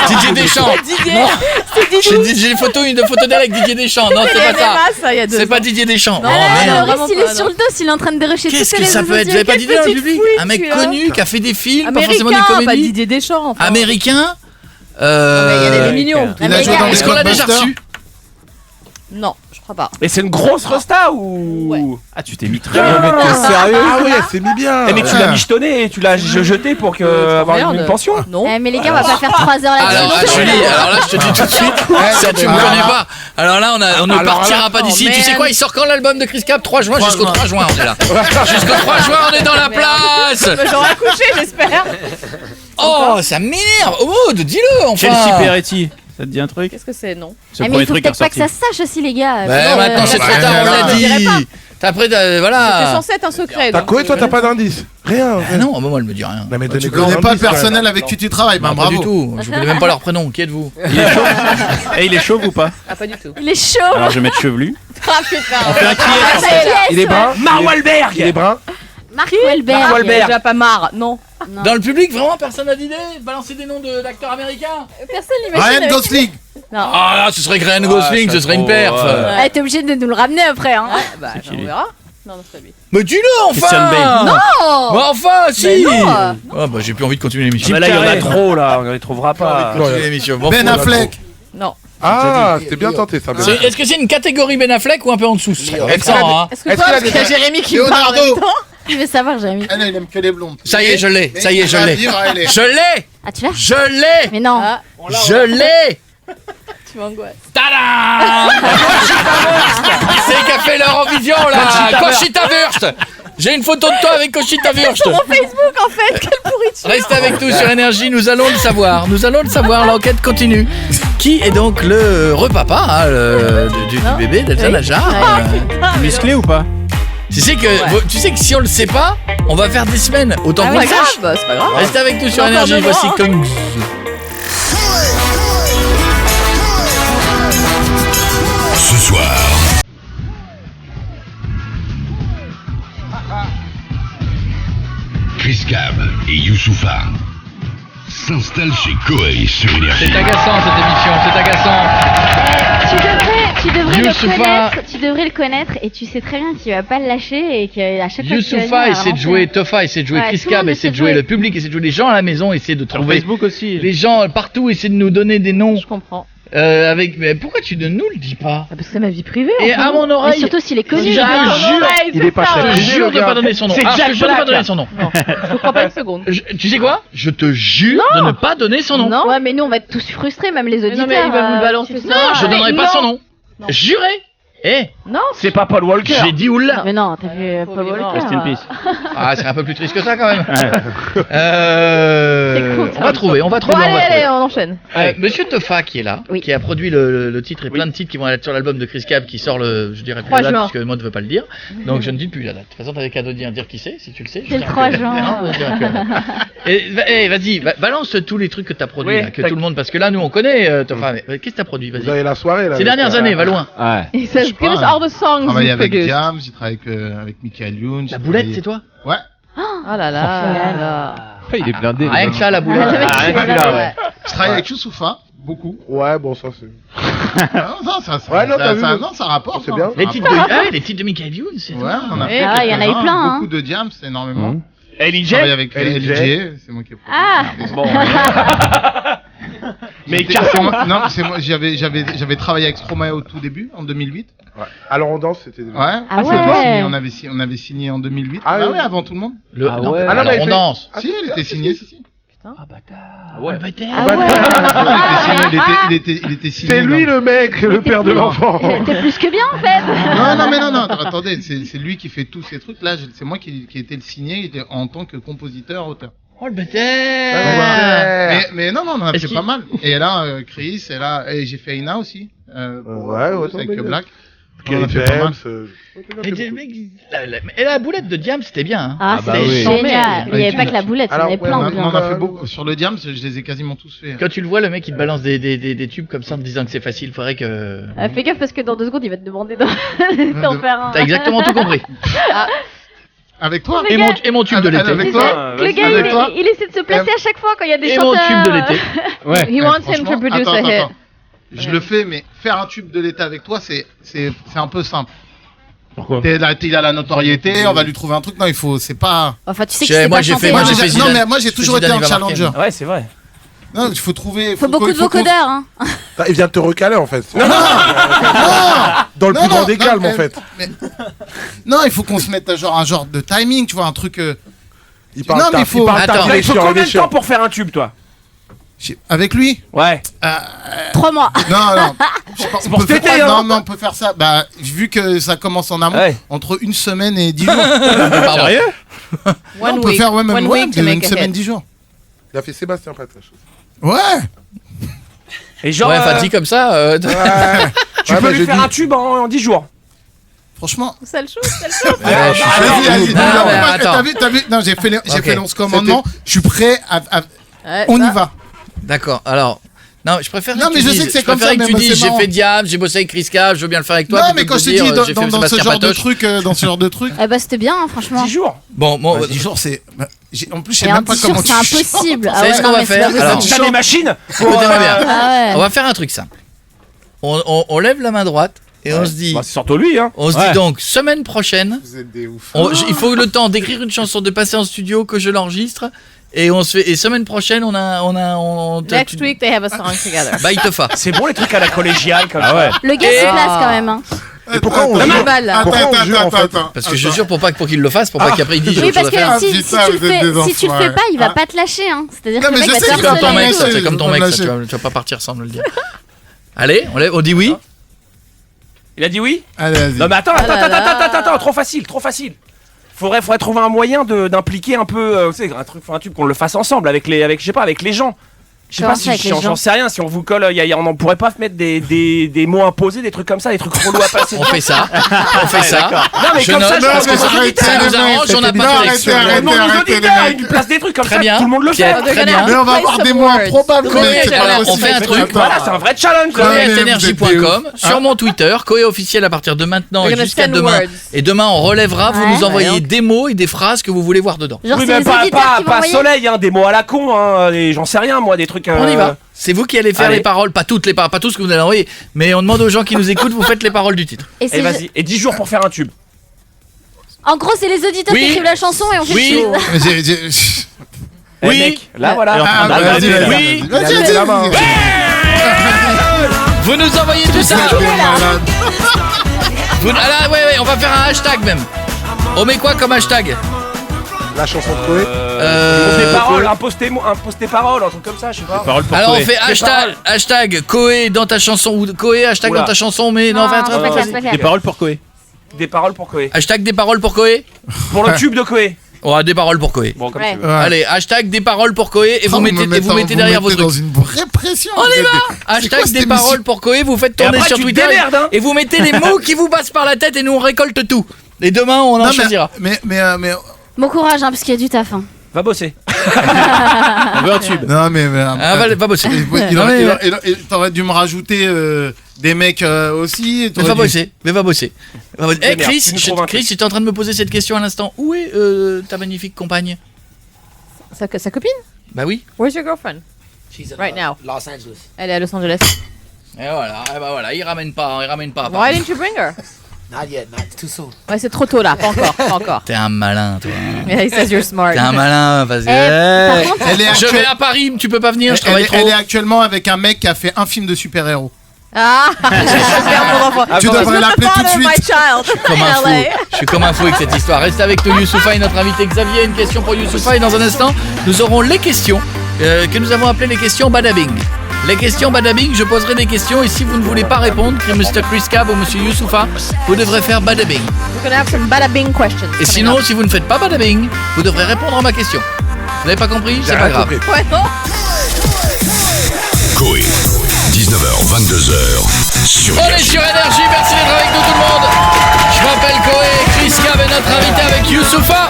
Didier Deschamps. Didier. J'ai une photo d'elle avec Didier Deschamps. Non, c'est pas ça. C'est pas Didier Deschamps. Non, Oh, merde. vraiment il est pas, sur non. le dos, il est en train de dérocher toutes Qu'est-ce les que ça réseaux peut être? Vous sociaux. avez pas d'idée dans le petite public? fouille, Un mec celui-là. connu qui a fait des films, pas forcément des Américain, pas comédies. Didier Deschamps. Enfin. Américain. Mais il y en a des millions. Il a joué dans les Est-ce qu'on l'a déjà Blockbusters. reçu? Non, je crois pas. Et c'est une grosse resta ou Ouais. Ah, tu t'es mis très bien. Mais t'es sérieux? Ah oui, elle s'est mis bien. Eh, mais tu l'as michetonné et tu l'as jeté pour avoir Merde. une pension. Non. Mais les gars, on va pas faire 3 heures Alors, là-dessus. Julie, alors là, je te dis tout de suite, ça tu me connais pas. Alors là, on ne partira pas d'ici. Tu sais quoi, il sort quand l'album de Chris Cap? 3 juin, jusqu'au 3 juin, on est là. Jusqu'au 3 juin, on est dans la place. J'aurais accouché, j'espère. Oh, ça m'énerve. Oh, dis-le, enfin. Chelsea Peretti, ça te dit un truc? Qu'est-ce que c'est? Non. C'est le Mais premier il faut truc qui est peut-être pas que ressorti. ça se sache aussi, les gars. Bah, maintenant, c'est trop ouais, tard, on ouais, l'a je dirais dit. Après, C'était voilà. censé être un secret. T'as donc, quoi, toi, t'as pas d'indice? Rien. Ah non, moi, elle me dit rien. Non, mais Tu donnez connais un pas le indice, quand même. personnel avec qui tu travailles, bah Non, pas bravo. du tout. Je connais même pas leur prénom. Qui êtes-vous? Il est chauve. Et il est chauve ou pas? Ah, pas du tout. Il est chaud. Alors je vais mettre chevelu. Ah putain. On fait un qui Ah, ça y est, Il est brun. Mark Wahlberg. Il est brun. Mark Wahlberg. Mark Wahlberg. Déjà pas marre. Non. Non. Dans le public, vraiment, personne n'a d'idée? Balancer des noms d'acteurs américains? Personne l'imagine. Ryan avec- Gosling. Ah là, ce serait Ryan Gosling, ça ce serait une trop, perf. ouais. Ah, t'es obligé de nous le ramener après, hein. Bah, C'est qui, on lui verra. Non, non, c'est pas lui. Mais dis-le, enfin. Christian Bale. Non. Mais enfin, si. Mais non. Ah bah, j'ai plus envie de continuer l'émission. Mais là il y en a Carrey. trop là, on les trouvera pas. Continuer l'émission. Bon, Ben faut- Affleck. Non. Ah, c'était bien tenté, ça. Ben C'est- Est-ce que c'est une catégorie Ben Affleck ou un peu en dessous? Ce serait Est-ce qu'il a vexant, hein. Est-ce que Est-ce toi, qu'il a parce qu'il y a des- Jérémy qui me parle en même Leonardo. temps? Je veux savoir, Jérémy. Ah non, il aime que les blondes. Ça y est, je l'ai. Ça y est, je l'ai. Je l'ai. Ah, tu l'as? Je l'ai. Mais non. Ah, Je l'ai. tu m'angoisses. Tada. C'est qui a fait leur Eurovision là. Conchita Wurst. J'ai une photo de toi avec Conchita Wurst. Mon Facebook, en fait, quelle pourriture. Restez avec nous sur Énergie, nous allons le savoir. Nous allons le savoir, l'enquête continue. Qui est donc le repapa du bébé d'Elsa Oui. Najar? Musclé ou pas? Tu sais que si on le sait pas, on va faire des semaines. Autant Ah qu'on ouais, le sache. grave, c'est pas grave. Restez avec nous sur Encore Énergie. deux mois, Voici hein. Kongs. Ce soir, Chris Cab et Youssoupha s'installent chez Koei sur Énergie. C'est agaçant cette émission, c'est agaçant. Tu devrais Youssoupha. le connaître. Tu devrais le connaître et tu sais très bien qu'il va pas le lâcher et qu'à chaque fois que tu vas Youssoupha venir, essaie de vraiment, jouer, Tofa essaie de jouer, Ouais, Chris tout le Cab monde essaie de essaie de jouer, jouer. le public essaie de jouer, les gens à la maison essaient de Sur trouver. Facebook aussi. Les gens partout essaient de nous donner des noms. Je comprends. Mais pourquoi tu ne nous le dis pas? Ah, parce que c'est ma vie privée. Et à mon Mais oreille, surtout s'il est connu. je te jure, Il est pas je cher. te jure de pas donner son nom. C'est Ah, Jack je te jure de pas Black, donner là. son nom. Je crois pas une seconde. Tu sais quoi? Je te jure de ne pas donner son nom. Non. Ouais, mais nous on va être tous frustrés, même les Mais auditeurs. non, mais il va vous le balancer tu- ça. Non, je Mais donnerai pas non. son nom. Non. Juré. Non. C'est pas Paul Walker. J'ai dit oula. Mais non, t'as vu faut Paul vivre. Walker. Rest in peace. Ah, c'est un peu plus triste que ça quand même. C'est cool, On va trouver, on va Bon, trouver. on va allez, trouver. on enchaîne. Monsieur Tofa qui est là, Oui. qui a produit le titre et plein de titres qui vont être sur l'album de Chris Cab qui sort je dirais plus 3 la date juin. parce que moi ne veux pas le dire. Donc je ne dis plus la date. De toute façon t'avais qu'à dire qui c'est si tu le sais. C'est le 3 juin. Vas-y, balance tous les trucs que t'as produits Oui, là, que tout le monde parce que là nous on connaît Tofa. Mais qu'est-ce que t'as produit? Vous Vas-y. avez la soirée là. Ces dernières années, va loin. Ouais. Il says, give us all the songs. J'ai travaillé avec produced. Diam, j'ai travaillé avec Michael Youn. La boulette, c'est toi? Ouais. Oh là là. Il est blindé. Rien que ça, la boulette. Ah, rien que celui-là, ouais. Je travaille avec Youssoupha, beaucoup. Ouais, bon, ça c'est. Non, ça, Ouais, non, t'as vu, non, ça rapporte. c'est hein, bien. ça Les rapporte. titres de, les titres de Michael Youn, c'est Ouais, on a fait Ah, il y en a eu quelques-uns, plein, hein. Beaucoup de Diam, c'est énormément. Je LJ. travaille avec LJ. LJ, c'est moi qui ai produit. Ah. Bon. Mais C'est carrément. moi- non, c'est moi, j'avais travaillé avec Stromae au tout début, en 2008. Ouais. Alors on danse, c'était. Ouais. Ah c'est ouais. toi on avait signé en 2008. Ah Ah, oui. ouais, avant tout le monde. Ah ouais. Alors, mais on fait- danse. Si, il était signé, si. Ah bâtard. Ouais, Ah ouais. Il était signé. C'est lui le mec, le père de l'enfant. T'es plus que bien en fait. Non, attendez, c'est lui qui fait tous ces trucs là, c'est moi qui ai été le signé en tant que compositeur, auteur. Oh le Ouais. bêtise. Mais non, on a Est-ce fait qu'il- pas mal. Et là, Chris, et j'ai fait Ina aussi. Ouais, avec Black. On Quel a fait pas mal. Et la boulette de Diam, c'était bien. Hein. Ah, bah c'était oui. génial. Il y avait Ouais, pas que la boulette, il y en alors, avait ouais, plein On de a, bien. on a fait beaucoup. Sur le Diam, je les ai quasiment tous fait. Quand tu le vois, le mec, il te balance des tubes comme ça en te disant que c'est facile, faudrait que. Fais gaffe parce que dans 2 secondes il va te demander d'en faire un. T'as exactement tout compris. Avec toi. Le gars- Et mon tube de l'été. Avec toi. Le gars, Avec toi. il essaie de se placer à chaque fois quand il y a des Et chanteurs. mon tube de l'été. He wants him to produce a hit. Je le fais, mais faire un tube de l'été avec toi, c'est un peu simple. Pourquoi? Il a la notoriété, on va lui trouver un truc. Non, il faut, c'est pas. Enfin, tu sais que J'ai- c'est moi, pas j'ai chanté. fait- moi, hein. j'ai fait Non, Zidane. mais moi j'ai toujours été Zidane, un il va marquer. challenger. Ouais, c'est vrai. Non, il faut trouver. Faut beaucoup de vocodeurs, hein. Il vient de te recaler en fait. Non, Dans le non, plus grand non, des non, calmes en mais- fait. non, il faut qu'on se mette un genre de timing, tu vois, un truc. Il parle Non, mais tard, il faut- parle Attends, tard, Il faut chiant, combien de chiant. temps pour faire un tube, toi? Avec lui. Ouais. 3 mois. Non. Je sais pas, on pour peut cet faire- été, hein. Non, on peut faire ça. Bah, vu que ça commence en amont, Ouais. entre 1 semaine et 10 jours. Pardon. Sérieux? Non, on peut faire même One week to une make a semaine, hit. 10 jours. Il a fait Sébastien Patrache. Ouais. Et genre, Ouais, enfin, dit comme ça. tu peux lui faire un tube en 10 jours. Franchement. Ça le chauffe, ça le chauffe. Ouais, je suis sûr. Vas-y. Non, Non, mais moi, attends. T'as vu. Non, j'ai fait Ok. l'11 commandements. Je suis prêt à. Ouais, On ça. y va. D'accord, alors. Non, je préfère. Non, que mais tu je dises- sais que c'est comme préférais ça, que tu mais dises c'est j'ai marrant. fait Diable, j'ai bossé avec Chris Cave, je veux bien le faire avec toi. Non, plutôt mais que quand de je te dire, dis j'ai fait dans ce Sébastien genre de Patoche. truc, dans ce genre de truc. Eh bah, c'était bien, hein, franchement. 10 jours. Bon, 10 jours, c'est. En plus, je sais Et en même pas 10 jours, comment c'est tu impossible. Vous savez ce qu'on va faire? Alors, T'as des machines pour, Écoutez-moi bien. Ah On ouais. va faire un truc simple. On lève la main droite et on se dit. Bah, c'est surtout lui, hein. On se dit donc, semaine prochaine, Vous êtes des ouf. il faut le temps d'écrire une chanson, de passer en studio, que je l'enregistre. Et on se fait. Et semaine prochaine, Next week, they have a song together. Bah, il te fa. C'est bon les trucs à la collégiale comme ça. Le gars Et- se place quand même. Hein. Et pourquoi on Il jure a mal là. Pourquoi on jure en fait Parce que je jure pour qu'il le fasse, pour pas qu'après il dise j'ai Oui, autre chose parce à faire. que si putain, tu le vous êtes fais, des si tu le fais enfoirés. pas, il va pas te lâcher. Hein. C'est-à-dire Non, que le mais mec je va sais te qu'il va C'est comme ton pas me mec, ça, lâcher, c'est comme il ton va mec, me ça, lâcher. tu vas pas partir sans me le dire. Allez, on dit oui. Il a dit oui? Allez, vas-y. Non mais attends, Ah là là. attends, trop facile. Faudrait trouver un moyen d'impliquer un peu, tu sais, un tube qu'on le fasse ensemble avec les gens. Je sais Comment pas ça, avec si les gens j'en sais rien. Si on vous colle, on en pourrait pas mettre des mots imposés, des trucs comme ça, des trucs relous à passer. On fait ça. Non mais Je comme ça, note, je parce pense que ça nous arrange, on n'a pas d'élection. arrêtez, nos arrêtez, auditeurs, les mecs. ils placent des trucs comme Très ça, bien. tout le monde le fait. Pierre, très bien. Mais on va avoir des mots improbables. Coé, mec, c'est pas alors, on possible. fait un truc. Voilà, c'est un vrai challenge. Ouais, mais Coé@energie.com, sur mon Twitter, Coé officiel à partir de maintenant We're et gonna jusqu'à send demain. words. Et demain on relèvera, vous Ouais. nous envoyez des mots et des phrases que vous voulez voir dedans. Genre, Oui, c'est mais les pas auditeurs qui vont envoyer. Soleil, hein, des mots à la con, hein, et j'en sais rien, moi, des trucs. On y va. C'est vous qui allez faire Allez. les paroles, pas toutes les paroles, pas tout ce que vous allez envoyer, mais on demande aux gens qui nous écoutent, vous faites les paroles du titre. Et Et c'est- vas-y, et 10 jours pour faire un tube. En gros, c'est les auditeurs Oui. qui écrivent la chanson et on fait Oui. le tube. Eh, Oui. mec, là voilà. Ah, Là, vas-y, là, vas-y, Oui. vas-y, Il a la main. Vous nous envoyez tout ça. Ouais, on va faire un hashtag même. On met quoi comme hashtag? La chanson de Coé. Des paroles, impose tes paroles, un truc comme ça, je sais pas. Alors on fait hashtag Coé dans ta chanson ou Coé hashtag Oula. dans ta chanson, mais non, Non, enfin, c'est pas clair, c'est pas clair. Des paroles pour Coé. Des paroles pour Coé. hashtag des paroles pour Coé. Pour le tube de Coé. Ouais, des paroles pour Coé. Bon, comme Ouais. tu veux. Allez, hashtag des paroles pour Coé et vous mettez derrière vos trucs. dans une vraie pression. On y vous va. êtes C'est Hashtag quoi cette des émission paroles pour Coé, vous faites tourner après, sur tu te Twitter démerdes, hein. et vous mettez les mots qui vous passent par la tête et nous on récolte tout. Et demain on en Non, choisira. mais Bon courage, hein, parce qu'il y a du taf. Hein. Va bosser. On veut un tube. non mais Ah, va bosser. il aurait- t'aurais dû me rajouter des mecs aussi. Mais t'aurais va dû- bosser, mais va bosser. Eh Merde, Chris, tu nous trouves un Chris, truc. j'étais en train de me poser cette question à l'instant. Où est ta magnifique compagne? Sa copine? Bah oui. Where's your girlfriend? She's in Right now. Los Angeles. Elle est à Los Angeles. Et voilà, il ramène pas. Why didn't you bring her? Not yet, not too soon. Ouais, c'est trop tôt là, pas encore. T'es un malin, toi. Yeah, he says you're smart. T'es un malin, vas-y. Par contre, Elle est Je vais actuelle- à Paris, tu peux pas venir, je travaille trop. elle est actuellement avec un mec qui a fait un film de super-héros. ah, j'espère mon enfant. Tu devrais l'appeler tout de Father of my suite. child. Comme un fou. LA. Je suis comme un fou avec cette histoire. Reste avec nous, Youssoupha et notre invité Xavier. Une question pour Youssoupha et dans un instant, nous aurons les questions que nous avons appelées les questions Badabing. Les questions Badabing, je poserai des questions et si vous ne voulez pas répondre, Mr. Chris Cab ou Monsieur Youssoupha, vous devrez faire Badabing. We're gonna have some bada bing questions. Et sinon, si vous ne faites pas Badabing, vous devrez répondre à ma question. Vous n'avez pas compris? C'est pas grave. Ouais, non. Coé, 19h, 22h, sur On est Énergie. sur Énergie, merci d'être avec nous tout le monde. Je m'appelle Coé, Chris Cab est notre invité avec Youssoupha.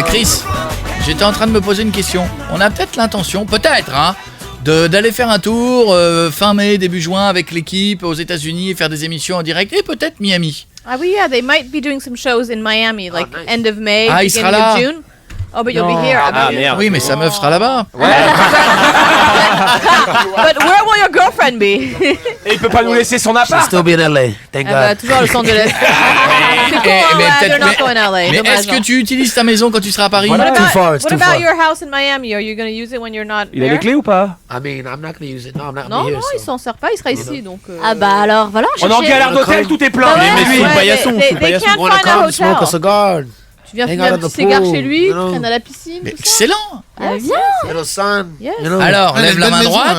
Chris, j'étais en train de me poser une question. On a peut-être l'intention, peut-être, hein, d'aller faire un tour fin mai, début juin avec l'équipe aux États-Unis et faire des émissions en direct et peut-être Miami. Ah oui, yeah, they might be doing some shows in Miami, like end of May, Ah, il sera beginning là. of June. Oh, but you'll be here. Ah merde. Oui, mais sa meuf sera là-bas. But where will your girlfriend be? Et il peut pas nous laisser son She'll appart. still be in LA. Thank Elle va God. toujours à Los Angeles. C'est con, mais they're not peut-être- going LA. Mais dommage, est-ce que hein. tu utilises ta maison quand tu seras à Paris? What Too far, it's what too about far. your house in Miami? Are you going to use it when you're not Il a there? les clés ou pas? I mean, I'm not gonna use it. No, I'm not Non, gonna be non, here. il s'en sert pas, il sera ici, donc... Ah bah alors, voilà. On est en galère d'hôtel, tout est plein. Ouais, Mais lui, ouais, paillasson, they- sous they paillasson. can't Wanna find a come smoke a hotel. cigar? Tu viens Hang fumer out un at the petit cigare pool, chez lui, you know. traîne à la piscine, Mais tout ça. excellent. Ah, viens. Little son. Yes. You know. Alors, lève la main droite.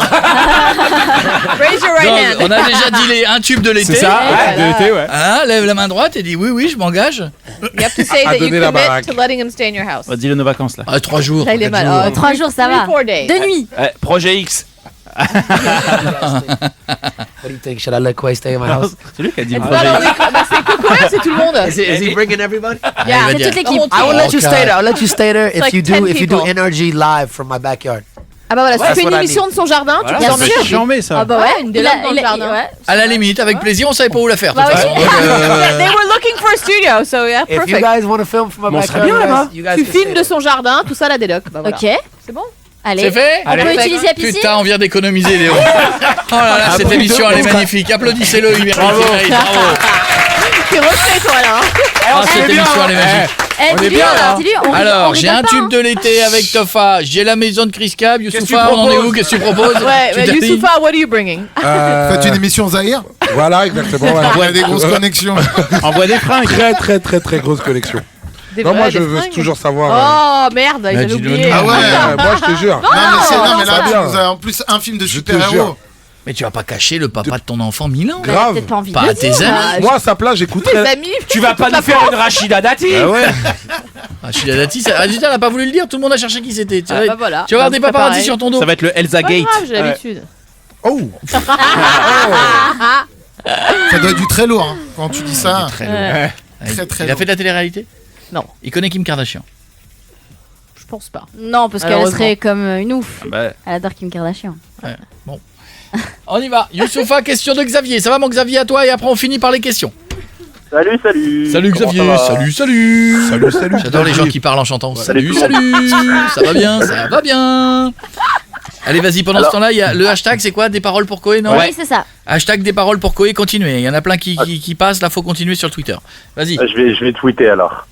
Raise your right hand. Donc, on a déjà dit un tube de l'été. C'est ça, Ouais, de l'été, ouais. Hein, lève la main droite et dis oui, je m'engage. You have to say À that you donner la commit baraque. to letting him stay in your house. Dis-le nos vacances là. 3 jours. Là, il est 4 mal. jours. 3 jours, ça va. 4 days. De nuit. Projet X. What do you think? Should I let Quay stay in my house? C'est lui qui a dit It's projet not X. only- bah, c'est Coco, c'est tout le monde. Is he bringing everybody? Yeah, va C'est dire. toute l'équipe. Oh, I will let you Okay. stay there. I'll let you stay there It's if like you 10 do people. NRG live from my backyard. Ah bah voilà, si Ouais, tu fais that's une what I émission de son jardin, tu Voilà, peux ça en peut mettre. être chambé ça. Ah bah ouais. une déloge dans le jardin. ouais. À la limite, avec plaisir, on savait pas où la faire. de Bah toute oui. façon. Donc, They were looking for a studio, so yeah, If you perfect. guys want to film from my Bon, on serait backyard, bien là-bas. you guys Tu can filmes stay de there. son jardin, tout ça, la déloc. Bah voilà. Ok. C'est bon. Allez. C'est fait. On peut utiliser la piscine. Putain, on vient d'économiser Léo. Oh là là, cette émission elle est magnifique. Applaudissez-le, il mérite. Bravo. Tu refais toi là. Ah, cette émission elle est magique. Eh, dis-lui, dis-lui, on Alors, rigole j'ai un pas, tube hein. de l'été avec Tofa, j'ai la maison de Chris Cab, Qu'est-ce que Youssoufa, tu on en est où? proposes Qu'est-ce que tu proposes? Ouais, Tu t'as dit Youssoufa, what are you bringing? Faites une émission Zahir. Voilà, exactement. On a des grosses connexions. Envoie des fringues. Très grosse collection. Des Non, vrais, moi des je veux fringues. toujours savoir. Oh merde, j'avais dis-le oublié. nous. Ah ouais. Moi je te jure. Non, mais c'est non, mais ça là, va tu bien. nous as en plus un film de Je te super-héros. jure. Mais tu vas pas cacher le papa de ton enfant Milan? Grave. Peut-être pas envie Pas de à le tes dire. amis. Moi à sa place Les j'écouterais. amis. Tu vas pas nous faire une Rachida Dati. Ah ouais. Rachida Dati, Rachida n'a pas voulu le dire, tout le monde a cherché qui c'était. Tu Ah vas- bah voilà. tu vas avoir Bah, des c'est paparazzis pareil. sur ton dos. Ça va être le Elsa Pas Gate. grave, j'ai l'habitude. Oh. Ça doit être du très lourd hein, quand tu dis ça. Très lourd. Très Il a fait de la télé-réalité? Non. Il connaît Kim Kardashian. Je pense pas. Non, parce qu'elle Malheureusement. serait comme une ouf. Bah, Elle adore Kim Kardashian. Bon. On y va. Youssoufa, question de Xavier. Ça va mon Xavier, à toi et après on finit par les questions. Salut. Salut Comment Xavier, ça va salut. J'adore les gens qui parlent en chantant. Salut, tout le salut. Ça va bien. Allez, vas-y, pendant ce temps-là, il y a le hashtag, c'est quoi? Des paroles pour Koé, non? Oui, c'est ça. Hashtag des paroles pour Koé, continuez. Il y en a plein qui passent, là, faut continuer sur le Twitter. Vas-y. Je vais tweeter alors.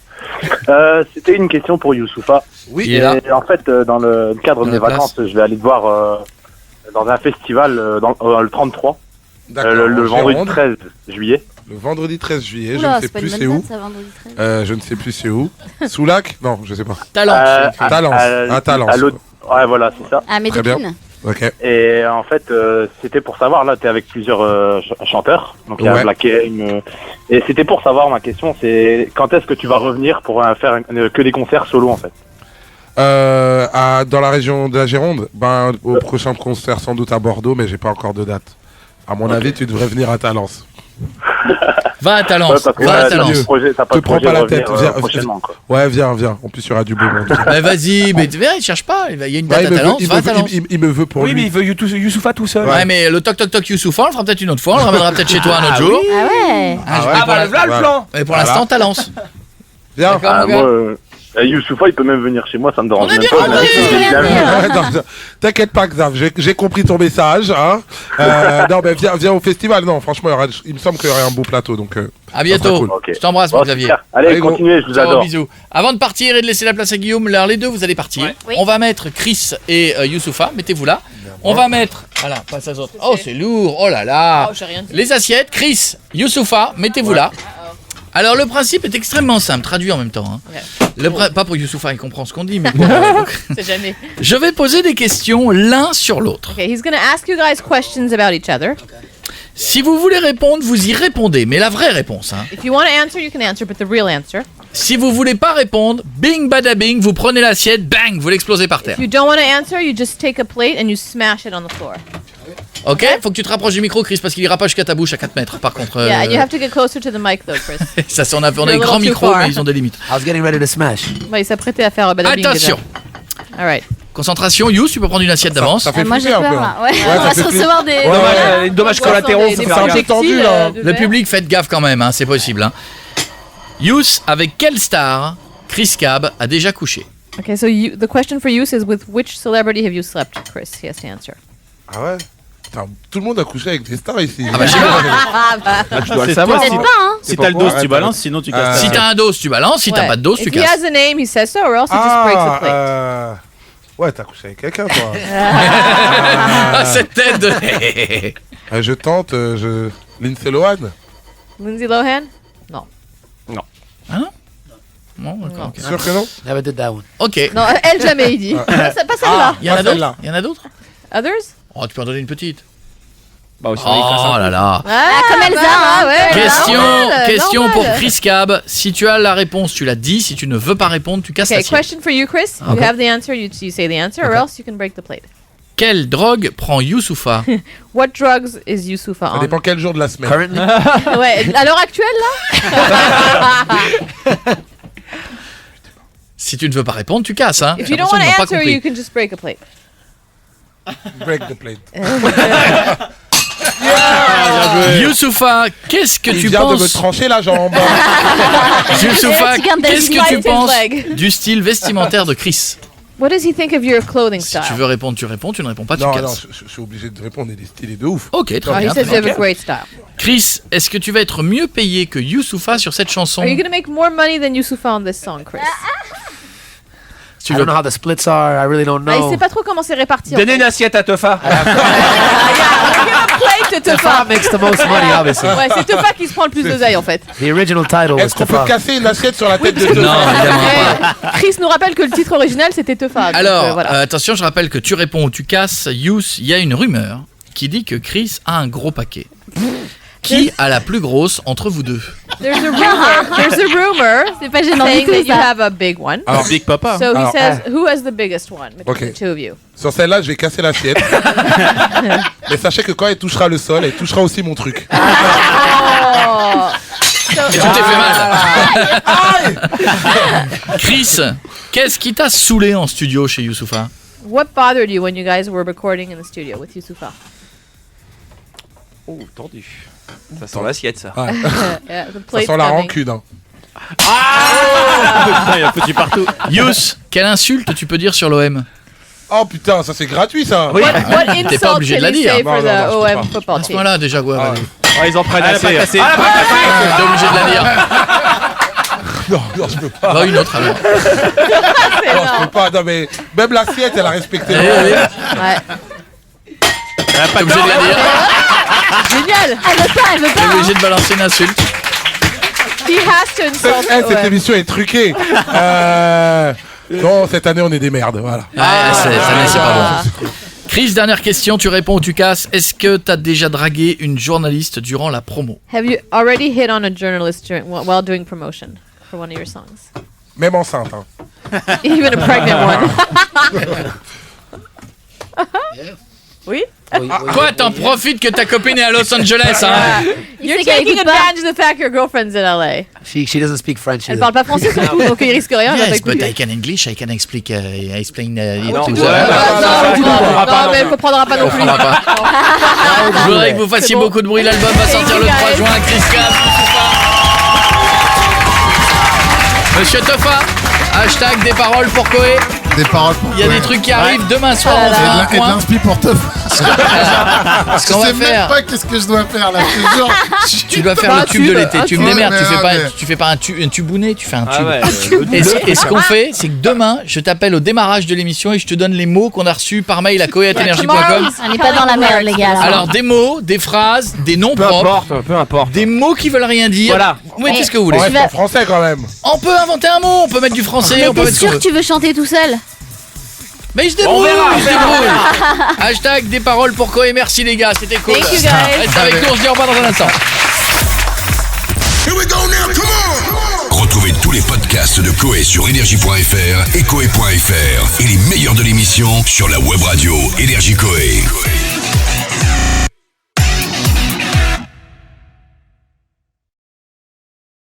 C'était une question pour Youssoufa. Oui, il est là. Et en fait, dans le cadre de Dans mes la place. vacances, je vais aller te voir dans un festival le 33, D'accord. le en vendredi Gironde. 13 juillet. Le vendredi 13 juillet, Oula, je ne sais c'est pas plus une c'est bonne où. date, ça, vendredi 13. Je ne sais plus c'est où. Soulac? Non, je sais pas. Talent. Talence. À l'autre- Ouais, voilà, c'est ça. Ah, mais Très bien. Médépine. Ok. Et en fait, c'était pour savoir, là, tu es avec plusieurs chanteurs. Donc, il y a Ouais. Black M. Et c'était pour savoir, ma question, c'est quand est-ce que tu vas revenir pour faire que des concerts solo, en fait? Dans la région de la Gironde, au prochain concert sans doute à Bordeaux, mais j'ai pas encore de date. À mon avis, tu devrais venir à Talence. Va à Talence. Ouais, parce que Va à t'as Talence. pas de projet, t'as pas Te de prends projet pas de la revenir, tête, viens. prochainement, quoi. Ouais, viens. En plus, il y aura du beau monde. Mais vas-y, mais il cherche pas. Il y a une Ouais, date à Talence, va à Talence. il me veut pour oui, mais lui. il veut Youssoufa tout seul. Ouais, mais le toc toc toc Youssoufa, on le fera peut-être une autre fois. On le ramènera peut-être chez toi un autre jour. Ah ouais. Ah bah là le plan. Mais pour Voilà. l'instant, Talence. Viens. D'accord, mon gars. Moi, Youssoufa, il peut même venir chez moi, ça me dérange On a même bien pas. compris. Ouais, non, t'inquiète pas, Xav, j'ai compris ton message. Hein. Non, mais viens au festival. Non, franchement, il me semble qu'il y aurait un beau plateau. Donc, À bientôt. cool. Ok. Je t'embrasse, Bon, mon Xavier. super. Allez, Allez, gros. continuez, je vous Ciao, adore. bisous. Avant de partir et de laisser la place à Guillaume, alors les deux, vous allez partir. Oui. On va mettre Chris et Youssoufa. Mettez-vous là. On va mettre. Voilà, passe à autres. Oh, c'est lourd. Oh là là. Oh, j'ai rien dit. Les assiettes. Chris, Youssoufa, mettez-vous là. Alors le principe est extrêmement simple, traduit en même temps. Hein. Pas pour Youssoufa, il comprend ce qu'on dit, mais pour, C'est jamais. je vais poser des questions l'un sur l'autre. Okay, he's gonna ask you guys questions about each other. Si vous voulez répondre, vous y répondez, mais la vraie réponse. Hein. If you want to answer, you can answer, but the real answer. Si vous voulez pas répondre, bing bada bing, vous prenez l'assiette, bang, vous l'explosez par terre. If you don't want to answer, you just take a plate and you smash it on the floor. Ok? Faut que tu te rapproches du micro, Chris, parce qu'il ira pas jusqu'à ta bouche à 4 mètres. Par contre, Yeah, and you have to get closer to the mic though, Chris. ça, on a You're a des little grands too micros, far. mais ils ont des limites. I was getting ready to smash. Ouais, il s'apprêtait à faire badabing Attention. déjà. All right. Concentration, Yous, tu peux prendre une assiette d'avance. Ça fait Moi j'ai flipper un peur peu. là. Ouais, Ouais, on va ça se fait recevoir des. Ouais, dommages collatéraux, faut des faire gaffe. tendu, là. Le public, faites gaffe quand même, hein, c'est possible. Hein. Yous, avec quelle star Chris Cab a déjà couché? Okay, so the question for you is with which celebrity have you slept, Chris? He has to answer. Ah ouais? Putain, tout le monde a couché avec des stars ici. Ah bah je sais pas. Là, tu dois le C'est savoir. toi, Peut-être si- pas, hein. Si t'as le dos, tu balances, sinon tu casses. Si t'as un dos, tu balances. Si t'as Ouais. pas de dos, tu If he casses. has a name, he says so, or else he just breaks the plate. Ouais, t'as couché avec quelqu'un, toi. Ah, cette tête de... Je tente, Lindsay Lohan. Lindsay Lohan? Non. Bon, d'accord, ok. Sûr que non? Never did that one. Ok. Non, elle jamais, il dit. C'est pas celle-là. Il y en a Pas d'autres celle-là. Il y en a d'autres Others? Oh, tu peux en donner une petite. Bah, aussi, on est classe, Oh hein. là là. comme Elsa, hein. ouais. Question normal. pour Chris Cab. Si tu as la réponse, tu la dis. Si tu ne veux pas répondre, tu casses Okay, l'assiette. question for you, Chris. You Okay. have the answer, you say the answer, or else you can break the plate. Quelle drogue prend Youssoufa What drugs is Youssoufa Ça on? dépend quel jour de la semaine. Currently? Ouais, à l'heure actuelle, là? Si tu ne veux pas répondre, tu casses. Hein. If J'ai you don't l'impression want qu'ils to n'ont pas answer, compris. you can just break a plate. Break the plate. Youssoufa, qu'est-ce que Il tu vient de me penses trancher la jambe. Youssoufa, Tu gardes qu'est-ce que tu His penses leg. du style vestimentaire de Chris? What does he think of your clothing Si style? tu veux répondre, tu réponds. Tu ne réponds pas, tu Non, casses. non, je suis obligé de répondre. Il est stylé de ouf. Ok, très Oh, he bien. says très you bien. have a great style. Chris, est-ce que tu vas être mieux payé que Youssoufa sur cette chanson? Are you going to make more money than Youssoufa on this song, Chris? Tu I veux don't know how the splits are. I really don't Ah, il know. sait pas trop comment c'est réparti. Donnez une assiette à Tefa. plate de Tefa Tefa. makes the most money, obviously. Ouais, c'est Tefa qui se prend le plus d'oseille en fait. The original title was Est-ce qu'on peut Tefa. casser une assiette sur la tête de Non, Tefa? évidemment pas. Chris nous rappelle que le titre original c'était Tefa. donc, Alors, voilà. attention, je rappelle que tu réponds ou tu casses. Yous, il y a une rumeur qui dit que Chris a un gros paquet. Qui a la plus grosse entre vous deux? There's a rumor C'est pas gênant du saying tout that you ça. have a big one. Alors, Big Papa. So he Alors, says, who has the biggest one between Ok. the two of you? sur celle-là, je vais casser l'assiette. Mais sachez que quand elle touchera le sol, elle touchera aussi mon truc. Oh. So, Et tu t'es fait mal. Chris, qu'est-ce qui t'a saoulé en studio chez Youssoufa? what bothered you when you guys were recording in the studio with Youssoufa? Oh, tendu. Ça sent l'assiette, ça. Ouais. Yeah, the Ça plate's sent la coming. rancune. Hein. Putain, il y a un petit partout. Yous, quelle insulte tu peux dire sur l'OM? Oh putain, ça c'est gratuit ça. Oui. What T'es pas insult obligé de can la you dire. say Non, for non, the non, je peux OM pas. football À ce team? moment-là, déjà, ouais, Ah. vas-y. Oh, ils en prennent Elle a pas assez. cassé. T'es obligé de la dire. Non, non, je peux pas. Bah, une autre alors. Non, je peux pas. Non, mais même l'assiette, elle a respecté. Allez, allez. Ouais. T'es obligé de la dire. Génial! Elle veut pas, elle veut T'es pas. hein. obligé de balancer une insulte. He has to insult Eh, cette OM. émission est truquée. Non, cette année, on est des merdes. Voilà. Ah, cette année, c'est pas bon. Chris, dernière question, tu réponds ou tu casses. Est-ce que t'as déjà dragué une journaliste durant la promo? Have you already hit on a journalist while doing promotion for one of your songs? Même enceinte. Hein. Even a pregnant one. Oui? Quoi, t'en profites que ta copine est à Los Angeles, hein? You're sait qu'elle taking écoute pas. advantage of the fact your girlfriend's in LA. She doesn't speak French Elle either. parle pas français surtout, donc il risque rien. elle va Yes, but t'écouter. I can English, I can explain it Non, to ouais, her. Non, mais elle comprendra pas non On plus. comprendra pas. Je voudrais que vous fassiez C'est bon. beaucoup de bruit. L'album va sortir le 3 juin. Chris Cab, Monsieur Tofa, hashtag des paroles pour Koé. Des paroles pour Il y a des trucs qui arrivent demain soir. On fera un Et de point. l'inspi pour te Ce qu'on va Je sais même faire. pas qu'est-ce que je dois faire là. Je te jure. Tu dois faire Bah, le tube de tube, l'été. un Tu me tube. démerdes. Mais Tu fais pas un tubounet, tu fais un Ah tube. ouais. Et ce qu'on fait, c'est que demain, je t'appelle au démarrage de l'émission et je te donne les mots qu'on a reçus par mail à koé@energie.com. On n'est pas dans la merde, les gars. là. Alors des mots, des phrases, des noms Peu propres, importe, peu importe. des mots qui veulent rien dire. Voilà. Vous mettez ce que vous voulez. On reste en français quand même. On peut inventer un mot, on peut mettre du français, Mais on peut t'es mettre ce qu'on sûr veut. que tu veux chanter tout seul? Mais je débrouille, je débrouille. Hashtag des paroles pour Koé. Merci les gars, c'était cool. Thank you, guys. Reste avec nous, on se dit au revoir dans un instant. Retrouvez tous les podcasts de Koé sur énergie.fr et koé.fr et les meilleurs de l'émission sur la web radio Énergie Koé.